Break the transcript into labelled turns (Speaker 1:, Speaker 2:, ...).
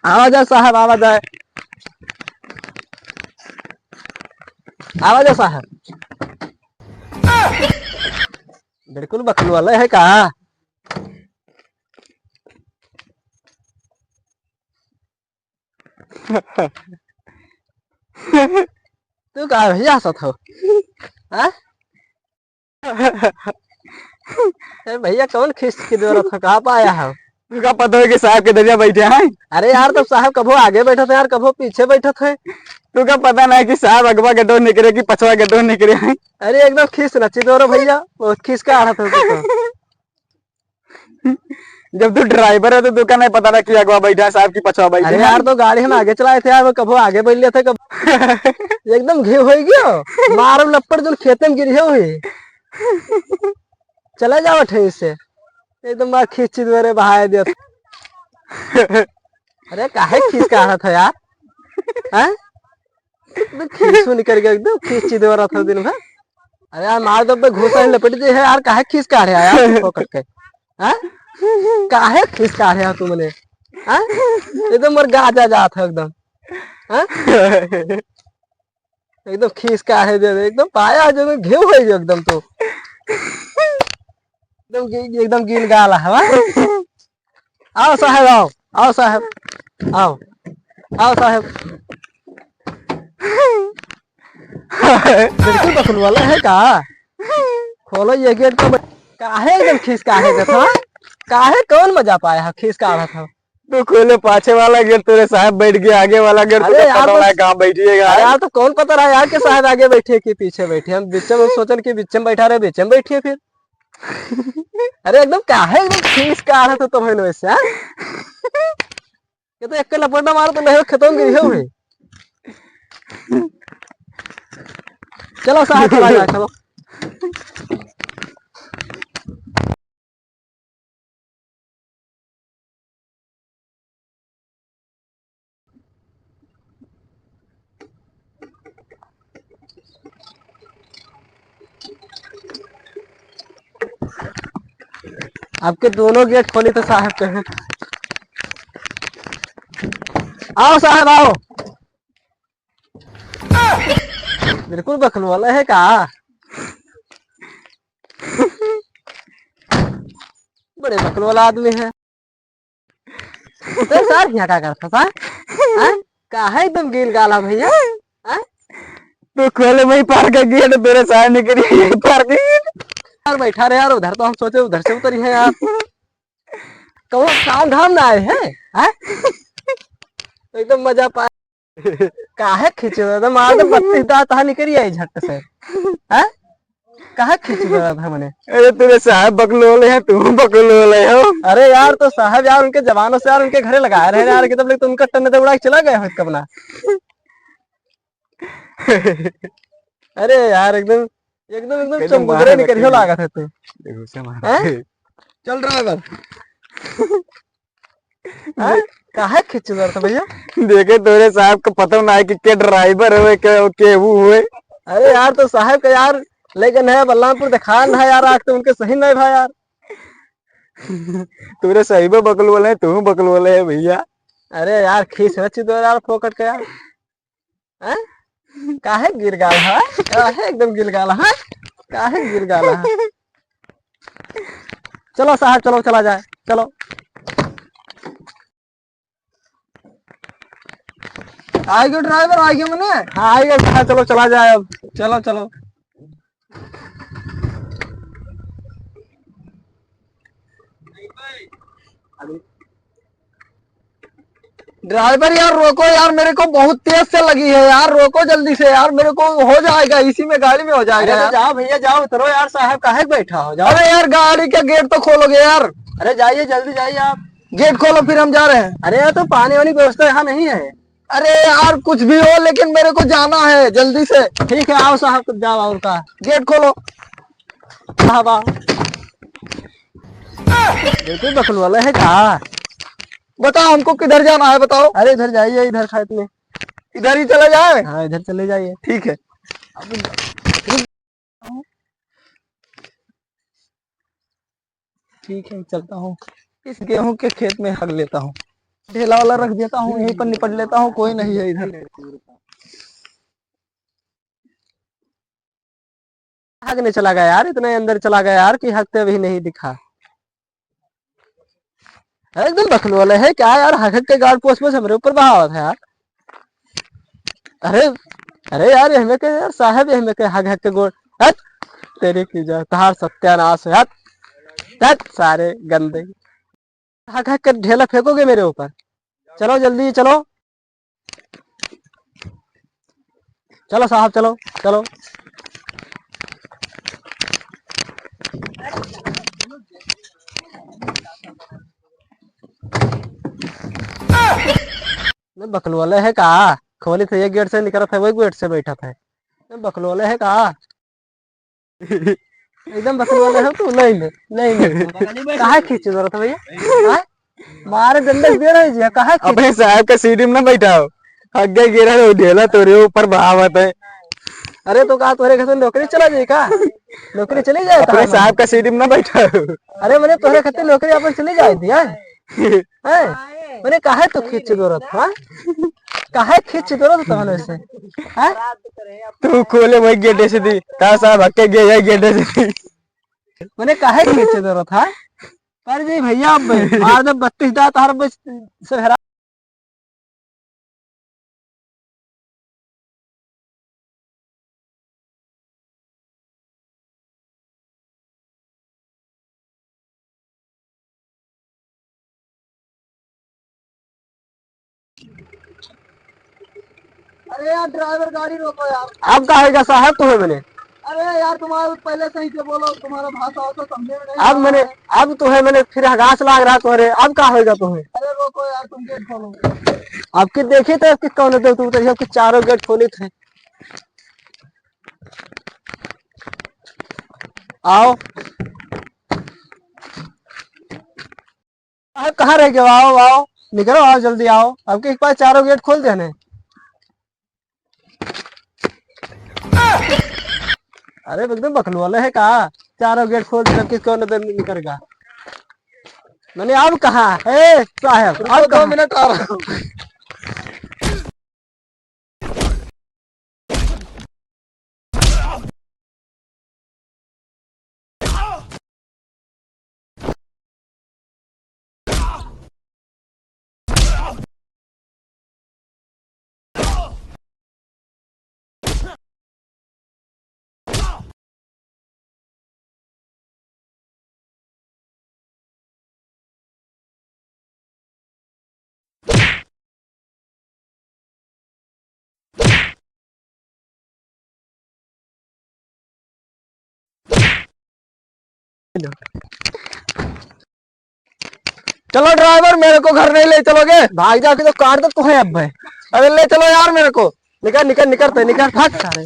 Speaker 1: आवाज है साहब, आवाज है, आवाज है साहब। बिल्कुल बकलू वाला है कहा। तू कहा भैया हंसत हो? हाँ? भैया कौन खींच के दे रहा था, कहाँ पाया है?
Speaker 2: तुमका पता है कि साहब के दरिया बैठे हैं?
Speaker 1: अरे यार तब साहब कभो आगे बैठे थे यार, कभो पीछे बैठे थे।
Speaker 2: तुमका पता नहीं कि साहब अगवा गड्ढो निकले कि पछवा गड्ढो निकले हैं?
Speaker 1: अरे एकदम खींच नची दो रहा भैया, बहुत खींच के आ रहा था तो।
Speaker 2: जब तू ड्राइवर है तो तुमका नहीं पता था कि अगवा बैठा है साहब की पछवा बैठे
Speaker 1: अरे
Speaker 2: हैं?
Speaker 1: यार तो गाड़ी हम आगे चलाए थे यार, वो कभो आगे बैठ लिया था, कब एकदम घे हो गया मारो लपड़ जो खेते में गिरी हुई। चला जाओ ठे से एकदम बार खींची द्वारे बहाए दिया। अरे काहे खींच के आ रहा था यार? हैं? एकदम खींचू निकल गया, एकदम खींची दे रहा था दिन भर। अरे यार मार दो पे घुसा लपेट दे है यार, काहे खींच के आ रहा है यार पकड़ के? हैं? काहे खींच के आ रहा है तुमने? हैं? एकदम मोर गाजा जा था एकदम। हैं? एकदम खींच के आ रहे दे एकदम पाया जो घेव हो गया एकदम तो। एकदम गिल गाला है। आओ साहब आओ, आओ साहब आओ, आओ साहब। बिल्कुल बकलू वाला है का। खोलो ये गेट को। काहे एकदम खींच का है था? काहे कौन मजा पाया है खींच का आ रहा था?
Speaker 2: तो खोले पाछे वाला गेट, तेरे साहब बैठ गया आगे वाला गेट।
Speaker 1: अरे यार
Speaker 2: पता है कहाँ बैठिएगा
Speaker 1: यार, तो कौन पता रहा यार के साहब आगे बैठे कि पीछे बैठे? हम बीच में सोचन कि बीच में बैठा रहे, बीच में बैठिए फिर। अरे एकदम काहे एकदम खींच का आ रहा था तुम वैसे? ये तो एक लपटा मारो तो नहीं खत्म गिरी हो भाई। चलो साहब चला जाए, चलो। आपके दोनों गेट खोली तो साहब के हैं। आओ साहब आओ। बिल्कुल बकलू वाला है का। बड़े बकलू वाला आदमी है। तो सर यहाँ क्या करता था? काहे एकदम गिल गाला भैया?
Speaker 2: तो खोले वही पार का गेट, तेरे साहब निकली यही पार का गेट।
Speaker 1: यार बैठा रहे यार, उधर तो हम सोचे उधर से उतरी है यार। कौन काम धाम ना आए हैं? एकदम मजा पाए। काहे खींच रहा था? मार तो 32 दांत निकल आई झट से। हैं? काहे खींच रहा था मैंने?
Speaker 2: अरे तेरे साहब बकलोले हैं, तू बकलोले हो।
Speaker 1: अरे यार तो साहब यार उनके जवानों से यार उनके घरे लगाए रहे यार, तब तो उनका टन उड़ा के चला गया कब ना। अरे यार एकदम एकदम एकदम चमगुदरे निकल हो लागत है तू। चल ड्राइवर। काहे खींच रहा था भैया?
Speaker 2: देखे तेरे साहब को पता ना है कि के ड्राइवर हुए के वो हुए।
Speaker 1: अरे यार तो साहब का यार लेकिन है बल्लामपुर दिखा ना यार, आग तो उनके सही नहीं भाई यार।
Speaker 2: तुरे सही में बकल बोले, तू बकल बोले है भैया।
Speaker 1: अरे यार खींच रची दो यार फोकट का यार। काहे गिर गाला है? काहे एकदम गिर गाला है? काहे गिर गाला है? चलो साहब चलो चला जाए, चलो।
Speaker 2: आएगा ड्राइवर, आएगा मने।
Speaker 1: हाँ आइए साहब, चलो चला जाए अब। चलो चलो।
Speaker 2: ड्राइवर यार रोको यार, मेरे को बहुत तेज से लगी है यार, रोको जल्दी से यार, मेरे को हो जाएगा इसी में गाड़ी में हो जाएगा।
Speaker 1: अरे तो जाओ भैया जाओ, उतरो यार, साहब काहे बैठा हो? जाओ।
Speaker 2: अरे यार गाड़ी का गेट तो खोलोगे यार।
Speaker 1: अरे जाइए जल्दी जाइए आप।
Speaker 2: गेट खोलो फिर हम जा रहे हैं।
Speaker 1: अरे यार तो पानी वानी व्यवस्था यहाँ नहीं है।
Speaker 2: अरे यार कुछ भी हो लेकिन मेरे को जाना है जल्दी से।
Speaker 1: ठीक है आओ साहब, तुम जाओ और का
Speaker 2: गेट खोलो
Speaker 1: साहब आओ। बिल्कुल बकलू वाला है का।
Speaker 2: बताओ हमको किधर जाना है बताओ।
Speaker 1: अरे इधर जाइए, इधर खेत में।
Speaker 2: इधर ही चले जाए।
Speaker 1: हाँ इधर चले जाइए।
Speaker 2: ठीक है।
Speaker 1: ठीक है चलता हूँ, इस गेहूं के खेत में हग लेता हूँ।
Speaker 2: ढेला वाला रख देता हूँ, यहीं पर निपट लेता हूँ, कोई नहीं है इधर।
Speaker 1: भागने चला गया यार, इतने अंदर चला गया यार कि हकते भी नहीं दिखा। एकदम बखलू वाले है क्या यार, हक के गार्ड पोस्ट में हमारे ऊपर बहावत है यार। अरे अरे यार हमें के यार साहब, हमें के हक हक के गोड़ हट तेरे की जा तहार सत्यानाश है हट हट सारे गंदे। हक हक के ढेला फेंकोगे मेरे ऊपर? चलो जल्दी चलो, चलो साहब चलो चलो। बकलू वाले है का? खोली थे एक गेट से निकला था, वही गेट से बैठा था। बकलू वाले है का? एकदम बकलू वाले हो तू। नहीं नहीं नहीं कहा खींची जरूरत है भैया, मारे डंडे दे रहे जी कहा।
Speaker 2: अपने साहब का सीढ़ी में ना बैठा हो, आगे गिरा तो ढेला तेरे ऊपर बहावत है।
Speaker 1: अरे तो कहा तुम्हारे घर से नौकरी चला जाए का? नौकरी चली जाए
Speaker 2: अपने साहब का सीढ़ी में ना बैठा हो।
Speaker 1: अरे मैंने तुम्हारे खाते नौकरी अपन चली जाए दिया है मैंने कहा तो खींच जरूरत है, कहा खींच जरूरत तुम्हारे से है।
Speaker 2: तू खोले वही गेटे से दी, कहा साहब हक्के गए गेटे से दी।
Speaker 1: मैंने कहा खींच जरूरत है पर जी भैया अब मार दे 32 दांत हर बस से हरा।
Speaker 2: अरे यार ड्राइवर गाड़ी रोको यार।
Speaker 1: अब कहेगा साहब तुम्हें मैंने?
Speaker 2: अरे यार तुम्हारा पहले सही से बोलो, तुम्हारा भाषा हो तो समझे में नहीं।
Speaker 1: अब मैंने अब तुम्हें मैंने फिर घास लाग रहा तुम्हारे, अब क्या होगा तुम्हें?
Speaker 2: अरे रोको यार, तुम गेट खोलो।
Speaker 1: आपकी देखी तो आपकी कौन होते तुम तो आपके चारों गेट खोले थे। आओ आप कहाँ रह गए? आओ आओ निकलो, आओ जल्दी आओ, आपके पास चारों गेट खोल देने। अरे एकदम बखलू वाले है कहा, चारों गेट खोल देना किसको निकलेगा। मैंने अब कहा है साहब, अब
Speaker 2: 2 मिनट आ रहा हूँ। चलो ड्राइवर, मेरे को घर नहीं ले चलोगे?
Speaker 1: भाग जाके तो काट दो तुम्हें अब भाई।
Speaker 2: अरे ले चलो यार मेरे को।
Speaker 1: निकल निकल निकल निकल भाग सारे।